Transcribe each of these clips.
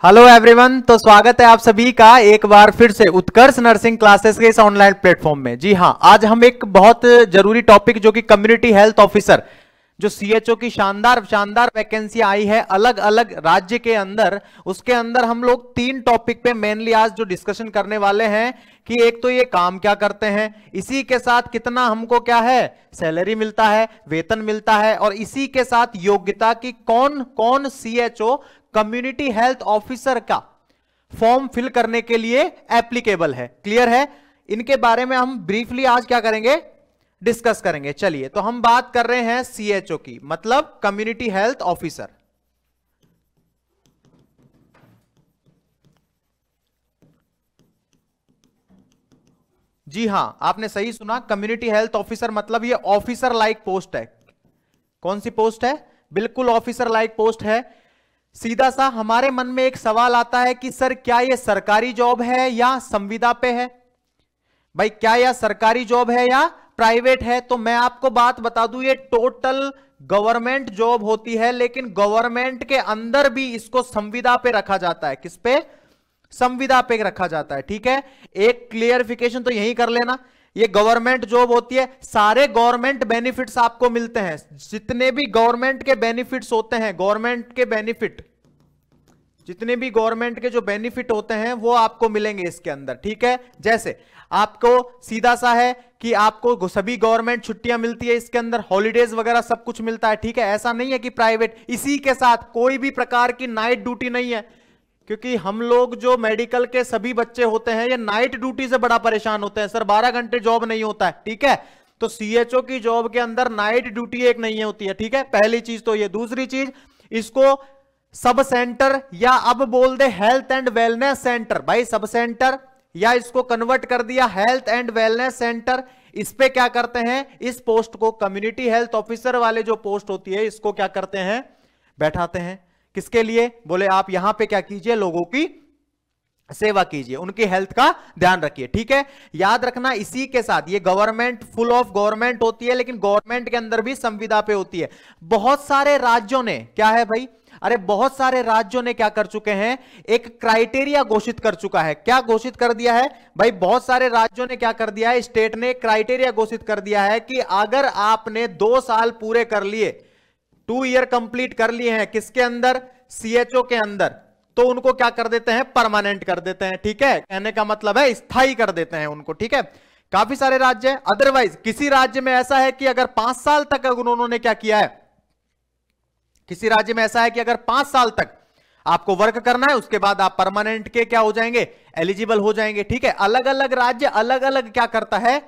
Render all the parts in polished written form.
Hello everyone, तो स्वागत है आप सभी का एक बार फिर से उत्कर्ष नर्सिंग क्लासेस के इस ऑनलाइन प्लेटफॉर्म में। जी हाँ, आज हम एक बहुत जरूरी टॉपिक जो कि कम्युनिटी हेल्थ ऑफिसर, जो सीएचओ की शानदार शानदार वैकेंसी आई है अलग अलग राज्य के अंदर, उसके अंदर हम लोग 3 टॉपिक पे मेनली आज जो डिस्कशन करने वाले हैं कि एक तो ये काम क्या करते हैं, इसी के साथ कितना हमको क्या है सैलरी मिलता है, वेतन मिलता है, और इसी के साथ योग्यता की कौन कौन सीएचओ कम्युनिटी हेल्थ ऑफिसर का फॉर्म फिल करने के लिए एप्लीकेबल है। क्लियर है? इनके बारे में हम ब्रीफली आज क्या करेंगे, डिस्कस करेंगे। चलिए, तो हम बात कर रहे हैं सीएचओ की, मतलब कम्युनिटी हेल्थ ऑफिसर। जी हां, आपने सही सुना, कम्युनिटी हेल्थ ऑफिसर मतलब ये ऑफिसर लाइक पोस्ट है। कौन सी पोस्ट है? बिल्कुल ऑफिसर लाइक पोस्ट है। सीधा सा हमारे मन में एक सवाल आता है कि सर क्या यह सरकारी जॉब है या संविदा पे है? भाई क्या यह सरकारी जॉब है या प्राइवेट है? तो मैं आपको बात बता दूं, ये टोटल गवर्नमेंट जॉब होती है, लेकिन गवर्नमेंट के अंदर भी इसको संविदा पे रखा जाता है। किस पे? संविदा पे रखा जाता है। ठीक है, एक क्लियरिफिकेशन तो यही कर लेना, ये गवर्नमेंट जॉब होती है, सारे गवर्नमेंट बेनिफिट्स आपको मिलते हैं। जितने भी गवर्नमेंट के बेनिफिट्स होते हैं, गवर्नमेंट के बेनिफिट, जितने भी गवर्नमेंट के जो बेनिफिट होते हैं वो आपको मिलेंगे इसके अंदर। ठीक है, जैसे आपको सीधा सा है कि आपको सभी गवर्नमेंट छुट्टियां मिलती है, इसके अंदर हॉलीडेज वगैरह सब कुछ मिलता है। ठीक है, ऐसा नहीं है कि प्राइवेट, इसी के साथ कोई भी प्रकार की नाइट ड्यूटी नहीं है, क्योंकि हम लोग जो मेडिकल के सभी बच्चे होते हैं ये नाइट ड्यूटी से बड़ा परेशान होते हैं। सर 12 घंटे जॉब नहीं होता है। ठीक है, तो सीएचओ की जॉब के अंदर नाइट ड्यूटी एक नहीं होती है। ठीक है, पहली चीज तो ये। दूसरी चीज, इसको सब सेंटर या अब बोल दे हेल्थ एंड वेलनेस सेंटर, भाई सब सेंटर या इसको कन्वर्ट कर दिया हेल्थ एंड वेलनेस सेंटर। इस पे क्या करते हैं, इस पोस्ट को, कम्युनिटी हेल्थ ऑफिसर वाले जो पोस्ट होती है, इसको क्या करते हैं, बैठाते हैं। किसके लिए? बोले आप यहां पे क्या कीजिए, लोगों की सेवा कीजिए, उनकी हेल्थ का ध्यान रखिए। ठीक है, याद रखना, इसी के साथ ये गवर्नमेंट फुल ऑफ गवर्नमेंट होती है, लेकिन गवर्नमेंट के अंदर भी संविदा पे होती है। बहुत सारे राज्यों ने क्या है भाई, अरे बहुत सारे राज्यों ने क्या कर चुके हैं, एक क्राइटेरिया घोषित कर चुका है। क्या घोषित कर दिया है भाई? बहुत सारे राज्यों ने क्या कर दिया है, स्टेट ने क्राइटेरिया घोषित कर दिया है कि अगर आपने 2 साल पूरे कर लिए, 2 ईयर कंप्लीट कर लिए हैं, किसके अंदर, सीएचओ के अंदर, तो उनको क्या कर देते हैं, परमानेंट कर देते हैं। ठीक है, कहने का मतलब है स्थायी कर देते हैं उनको। ठीक है, काफी सारे राज्य हैं। अदरवाइज किसी राज्य में ऐसा है कि अगर 5 साल तक अगर उन्होंने क्या किया है, किसी राज्य में ऐसा है कि अगर 5 साल तक आपको वर्क करना है, उसके बाद आप परमानेंट के क्या हो जाएंगे, एलिजिबल हो जाएंगे। ठीक है, अलग अलग राज्य अलग अलग क्या करता है,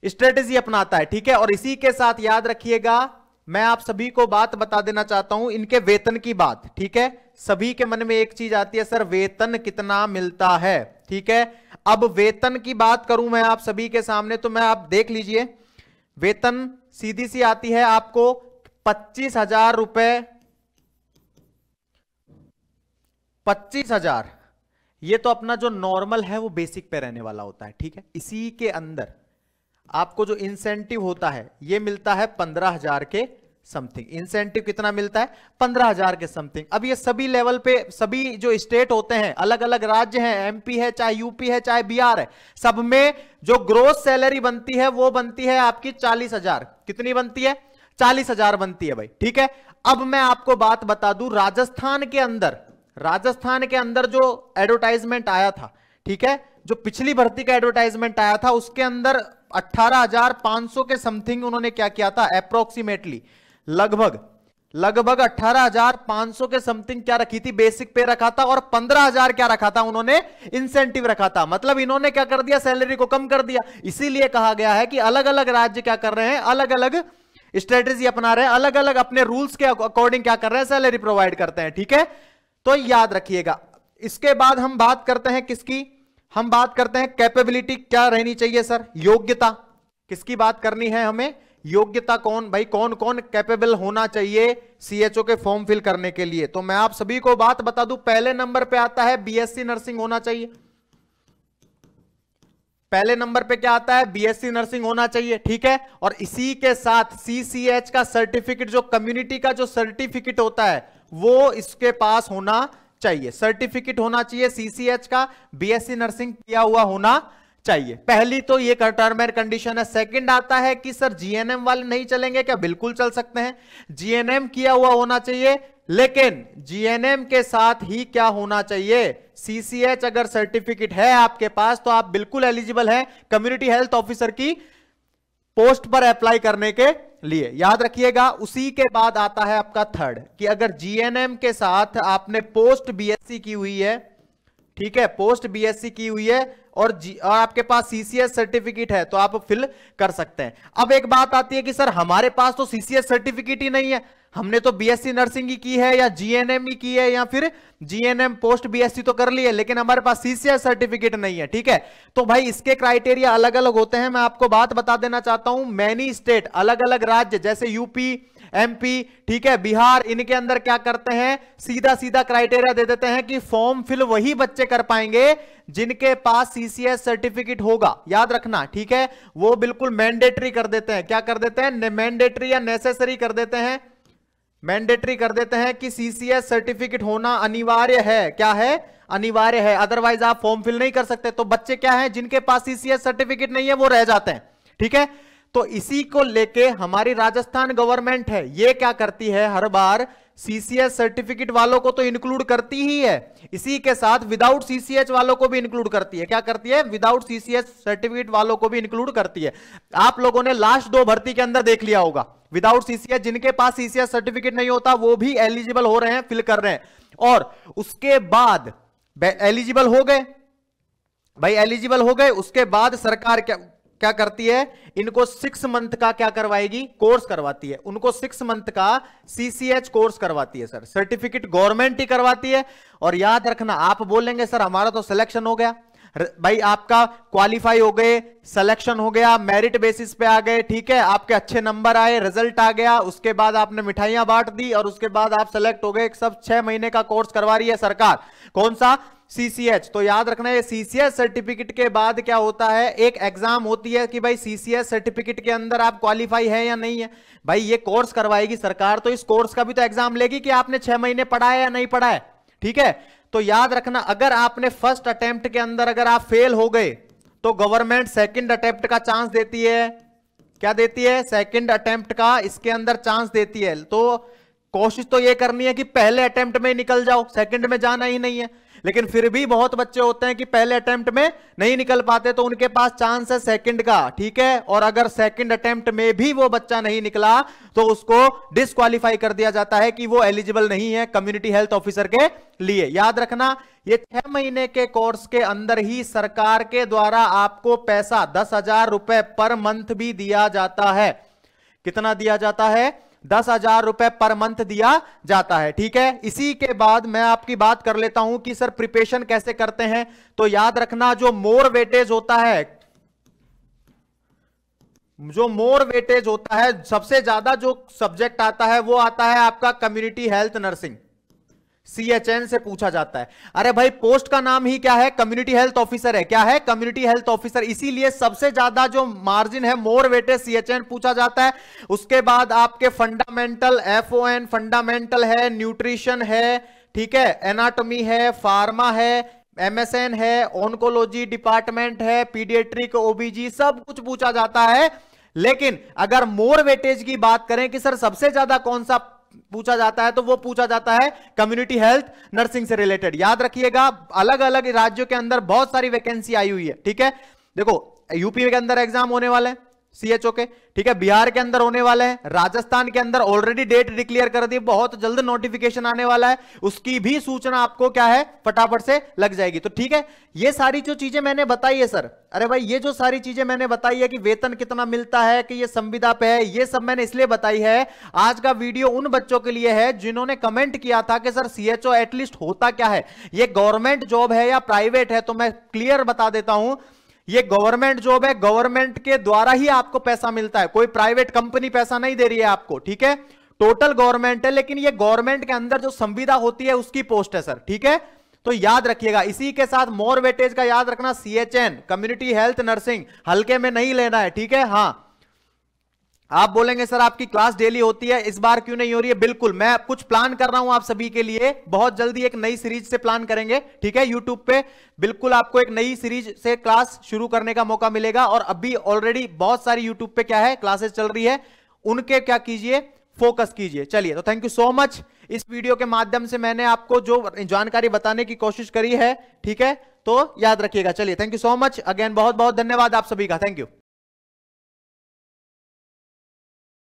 स्ट्रेटेजी अपनाता है। ठीक है, और इसी के साथ याद रखिएगा, मैं आप सभी को बात बता देना चाहता हूं इनके वेतन की बात। ठीक है, सभी के मन में एक चीज आती है, सर वेतन कितना मिलता है। ठीक है, अब वेतन की बात करूं मैं आप सभी के सामने, तो मैं आप देख लीजिए, वेतन सीधी सी आती है आपको 25,000 रुपए, 25,000। ये तो अपना जो नॉर्मल है वो बेसिक पे रहने वाला होता है। ठीक है, इसी के अंदर आपको जो इंसेंटिव होता है ये मिलता है 15,000 के समथिंग। इंसेंटिव कितना मिलता है? 15,000 के समथिंग। अब ये सभी लेवल पे, सभी जो स्टेट होते हैं, अलग अलग राज्य हैं, एमपी है, चाहे यूपी है, चाहे बिहार है, सब में जो ग्रोस सैलरी बनती है वो बनती है आपकी 40,000। कितनी बनती है? 40,000 बनती है भाई। ठीक है, अब मैं आपको बात बता दूं, राजस्थान के अंदर जो एडवर्टाइजमेंट आया था, ठीक है, जो पिछली भर्ती का एडवर्टाइजमेंट आया था, उसके अंदर 18,500 के समथिंग उन्होंने क्या किया था, अप्रोक्सीमेटली लगभग 18,500 के समथिंग क्या रखी थी, बेसिक पे रखा था, और 15,000 क्या रखा था उन्होंने, इंसेंटिव रखा था। मतलब इन्होंने क्या कर दिया, सैलरी को कम कर दिया। इसीलिए कहा गया है कि अलग अलग राज्य क्या कर रहे हैं, अलग अलग स्ट्रेटेजी अपना रहे हैं, अलग अलग अपने रूल्स के अकॉर्डिंग क्या कर रहे हैं, सैलरी प्रोवाइड करते हैं। ठीक है, तो याद रखिएगा। इसके बाद हम बात करते हैं किसकी, हम बात करते हैं कैपेबिलिटी क्या रहनी चाहिए सर, योग्यता। किसकी बात करनी है हमें, योग्यता। कौन भाई, कौन कौन कैपेबल होना चाहिए सीएचओ के फॉर्म फिल करने के लिए? तो मैं आप सभी को बात बता दूं, पहले नंबर पे आता है बीएससी नर्सिंग होना चाहिए। पहले नंबर पे क्या आता है, बीएससी नर्सिंग होना चाहिए। ठीक है, और इसी के साथ सीसीएच का सर्टिफिकेट, जो कम्युनिटी का जो सर्टिफिकेट होता है वो इसके पास होना चाहिए, सर्टिफिकेट होना चाहिए सीसीएच का, बीएससी नर्सिंग किया हुआ होना चाहिए। पहली तो ये टर्म एंड कंडीशन है। सेकंड आता है कि सर जीएनएम वाले नहीं चलेंगे क्या? बिल्कुल चल सकते हैं, जीएनएम किया हुआ होना चाहिए, लेकिन जीएनएम के साथ ही क्या होना चाहिए? सीसीएच अगर सर्टिफिकेट है आपके पास तो आप बिल्कुल एलिजिबल हैं कम्युनिटी हेल्थ ऑफिसर की पोस्ट पर अप्लाई करने के लिए, याद रखिएगा। उसी के बाद आता है आपका थर्ड कि अगर जीएनएम के साथ आपने पोस्ट बीएससी की हुई है, ठीक है, पोस्ट बीएससी की हुई है और आपके पास सीसीएस सर्टिफिकेट है तो आप फिल कर सकते हैं। अब एक बात आती है कि सर हमारे पास तो सीसीएस सर्टिफिकेट ही नहीं है, हमने तो बीएससी नर्सिंग ही की है या जीएनएम ही की है या फिर जीएनएम पोस्ट बीएससी तो कर ली है, लेकिन हमारे पास सीसीएस सर्टिफिकेट नहीं है, ठीक है। तो भाई इसके क्राइटेरिया अलग अलग होते हैं। मैं आपको बात बता देना चाहता हूं, मैनी स्टेट, अलग अलग राज्य जैसे यूपी, एमपी, ठीक है, बिहार, इनके अंदर क्या करते हैं, सीधा सीधा क्राइटेरिया दे देते हैं कि फॉर्म फिल वही बच्चे कर पाएंगे जिनके पास सीसीएस सर्टिफिकेट होगा, याद रखना, ठीक है। वो बिल्कुल मैंडेटरी कर देते हैं, क्या कर देते हैं, मैंडेटरी या नेसेसरी कर देते हैं, मैंडेटरी कर देते हैं कि सीसीएस सर्टिफिकेट होना अनिवार्य है। क्या है? अनिवार्य है, अदरवाइज आप फॉर्म फिल नहीं कर सकते। तो बच्चे क्या है, जिनके पास सीसीएस सर्टिफिकेट नहीं है वो रह जाते हैं, ठीक है। तो इसी को लेके हमारी राजस्थान गवर्नमेंट है, ये क्या करती है, हर बार सीसीएस सर्टिफिकेट वालों को तो इंक्लूड करती ही है, इसी के साथ विदाउट सीसीएच वालों को भी इंक्लूड करती है। क्या करती है? विदाउट सीसीएच सर्टिफिकेट वालों को भी इंक्लूड करती है। आप लोगों ने लास्ट 2 भर्ती के अंदर देख लिया होगा, विदाउट सीसीएच, जिनके पास सीसीएच सर्टिफिकेट नहीं होता वो भी एलिजिबल हो रहे हैं, फिल कर रहे हैं। और उसके बाद एलिजिबल हो गए भाई, एलिजिबल हो गए, उसके बाद सरकार क्या करती है, इनको 6 मंथ का क्या करवाएगी, कोर्स करवाती है। उनको 6 मंथ का सीसीएच कोर्स करवाती है सर, सर्टिफिकेट गवर्नमेंट ही करवाती है। और याद रखना, आप बोलेंगे सर हमारा तो सिलेक्शन हो गया, भाई आपका क्वालिफाई हो गए, सिलेक्शन हो गया, मेरिट बेसिस पे आ गए, ठीक है, आपके अच्छे नंबर आए, रिजल्ट आ गया, उसके बाद आपने मिठाइयां बांट दी और उसके बाद आप सेलेक्ट हो गए। सब 6 महीने का कोर्स करवा रही है सरकार, कौन सा, सीसीएच। तो याद रखना है सीसीएच सर्टिफिकेट के बाद क्या होता है, एक एग्जाम होती है कि भाई सीसीएच सर्टिफिकेट के अंदर आप क्वालिफाई है या नहीं है। भाई ये कोर्स करवाएगी सरकार, तो इस कोर्स का भी तो एग्जाम लेगी कि आपने 6 महीने पढ़ा है या नहीं पढ़ा है, ठीक है। तो याद रखना, अगर आपने फर्स्ट अटेम्प्ट के अंदर अगर आप फेल हो गए तो गवर्नमेंट सेकंड अटेम्प्ट का चांस देती है। क्या देती है? सेकंड अटेम्प्ट का इसके अंदर चांस देती है। तो कोशिश तो ये करनी है कि पहले अटेम्प्ट में निकल जाओ, सेकंड में जाना ही नहीं है। लेकिन फिर भी बहुत बच्चे होते हैं कि पहले अटेम्प्ट में नहीं निकल पाते, तो उनके पास चांस है सेकंड का, ठीक है। और अगर सेकंड अटेम्प्ट में भी वो बच्चा नहीं निकला तो उसको डिस्क्वालीफाई कर दिया जाता है कि वो एलिजिबल नहीं है कम्युनिटी हेल्थ ऑफिसर के लिए। याद रखना, ये 6 महीने के कोर्स के अंदर ही सरकार के द्वारा आपको पैसा 10,000 रुपए पर मंथ भी दिया जाता है। कितना दिया जाता है? 10,000 रुपए पर मंथ दिया जाता है, ठीक है। इसी के बाद मैं आपकी बात कर लेता हूं कि सर प्रिपरेशन कैसे करते हैं। तो याद रखना, जो मोर वेटेज होता है, जो मोर वेटेज होता है, सबसे ज्यादा जो सब्जेक्ट आता है वो आता है आपका कम्युनिटी हेल्थ नर्सिंग, सीएचएन से पूछा जाता है। अरे भाई पोस्ट का नाम ही क्या है, कम्युनिटी हेल्थ ऑफिसर है। क्या है? Community health officer. इसीलिए सबसे ज्यादा जो मार्जिन है मोर वेटेज सीएचएन पूछा जाता है। उसके बाद आपके फंडामेंटल, एफओएन फंडामेंटल है, न्यूट्रिशन है, ठीक है, एनाटॉमी है, फार्मा है, एमएसएन है, ऑन्कोलॉजी डिपार्टमेंट है, पीडियाट्रिक, ओबीजी, सब कुछ पूछा जाता है। लेकिन अगर मोर वेटेज की बात करें कि सर सबसे ज्यादा कौन सा पूछा जाता है, तो वो पूछा जाता है कम्युनिटी हेल्थ नर्सिंग से रिलेटेड। याद रखिएगा, अलग अलग राज्यों के अंदर बहुत सारी वैकेंसी आई हुई है, ठीक है। देखो यूपी के अंदर एग्जाम होने वाले हैं सीएचओ के, ठीक है, बिहार के अंदर होने वाले हैं, राजस्थान के अंदर ऑलरेडी डेट डिक्लेयर कर दी, बहुत जल्द नोटिफिकेशन आने वाला है, उसकी भी सूचना आपको क्या है फटाफट से लग जाएगी। तो ठीक है, ये सारी जो चीजें मैंने बताई है सर, अरे भाई ये जो सारी चीजें मैंने बताई है कि वेतन कितना मिलता है, कि ये संविदा पे है, ये सब मैंने इसलिए बताई है। आज का वीडियो उन बच्चों के लिए है जिन्होंने कमेंट किया था कि सर सीएचओ एटलीस्ट होता क्या है, ये गवर्नमेंट जॉब है या प्राइवेट है। तो मैं क्लियर बता देता हूं, ये गवर्नमेंट जॉब है, गवर्नमेंट के द्वारा ही आपको पैसा मिलता है, कोई प्राइवेट कंपनी पैसा नहीं दे रही है आपको, ठीक है, टोटल गवर्नमेंट है। लेकिन ये गवर्नमेंट के अंदर जो संविदा होती है उसकी पोस्ट है सर, ठीक है। तो याद रखिएगा, इसी के साथ मोर वेटेज का याद रखना, सीएचएन कम्युनिटी हेल्थ नर्सिंग हल्के में नहीं लेना है, ठीक है। हाँ, आप बोलेंगे सर आपकी क्लास डेली होती है, इस बार क्यों नहीं हो रही है? बिल्कुल, मैं कुछ प्लान कर रहा हूं आप सभी के लिए, बहुत जल्दी एक नई सीरीज से प्लान करेंगे, ठीक है, यूट्यूब पे बिल्कुल आपको एक नई सीरीज से क्लास शुरू करने का मौका मिलेगा। और अभी ऑलरेडी बहुत सारी यूट्यूब पे क्या है क्लासेस चल रही है, उनके क्या कीजिए, फोकस कीजिए। चलिए, तो थैंक यू सो मच। इस वीडियो के माध्यम से मैंने आपको जो जानकारी बताने की कोशिश करी है, ठीक है, तो याद रखिएगा। चलिए, thank you so much again, बहुत बहुत धन्यवाद आप सभी का, थैंक यू।